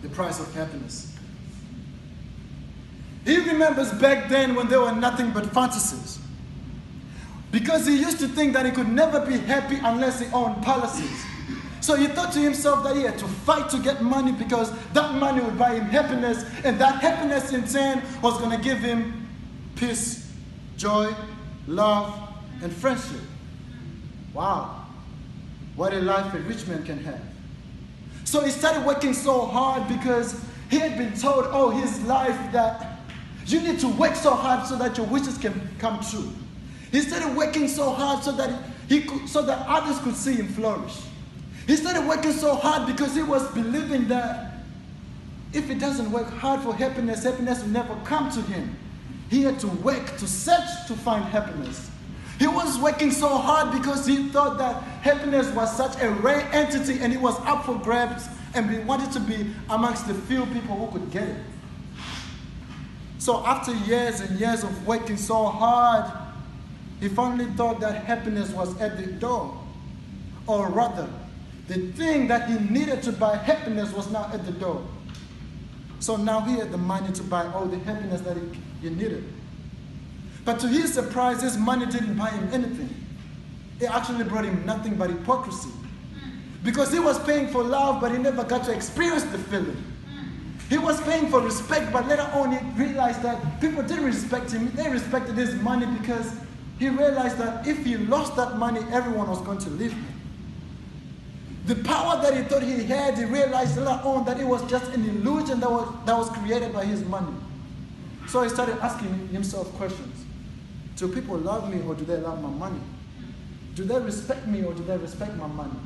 the price of happiness. He remembers back then when there were nothing but fantasies. Because he used to think that he could never be happy unless he owned palaces. So he thought to himself that he had to fight to get money because that money would buy him happiness, and that happiness in turn was going to give him peace, joy, love, and friendship. Wow, what a life a rich man can have. So he started working so hard because he had been told all his life that you need to work so hard so that your wishes can come true. He started working so hard so that others could see him flourish. He started working so hard because he was believing that if he doesn't work hard for happiness, happiness will never come to him. He had to work to search to find happiness. He was working so hard because he thought that happiness was such a rare entity and it was up for grabs, and he wanted to be amongst the few people who could get it. So after years and years of working so hard, he finally thought that happiness was at the door. Or rather, the thing that he needed to buy happiness was now at the door. So now he had the money to buy all the happiness that he needed. But to his surprise, his money didn't buy him anything. It actually brought him nothing but hypocrisy. Because he was paying for love, but he never got to experience the feeling. He was paying for respect, but later on he realized that people didn't respect him. They respected his money because he realized that if he lost that money, everyone was going to leave him. The power that he thought he had, he realized later on that it was just an illusion that was created by his money. So he started asking himself questions. Do people love me or do they love my money? Do they respect me or do they respect my money?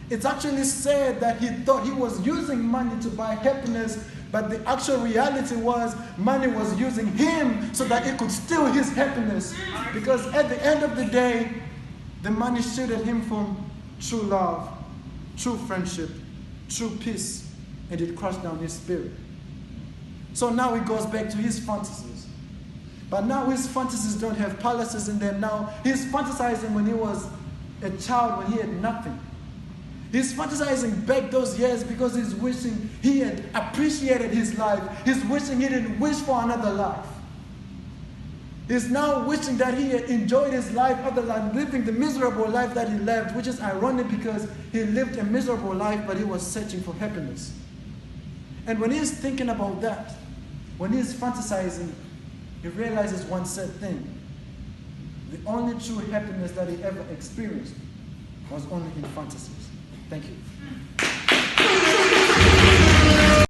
It's actually said that he thought he was using money to buy happiness, but the actual reality was money was using him so that it could steal his happiness. Because at the end of the day, the money shielded him from true love, true friendship, true peace, and it crushed down his spirit. So now he goes back to his fantasies. But now his fantasies don't have palaces in them. Now he's fantasizing when he was a child, when he had nothing. He's fantasizing back those years because he's wishing he had appreciated his life. He's wishing he didn't wish for another life. He's now wishing that he had enjoyed his life other than living the miserable life that he lived, which is ironic because he lived a miserable life, but he was searching for happiness. And when he's thinking about that, when he's fantasizing, he realizes one sad thing. The only true happiness that he ever experienced was only in fantasies. Thank you.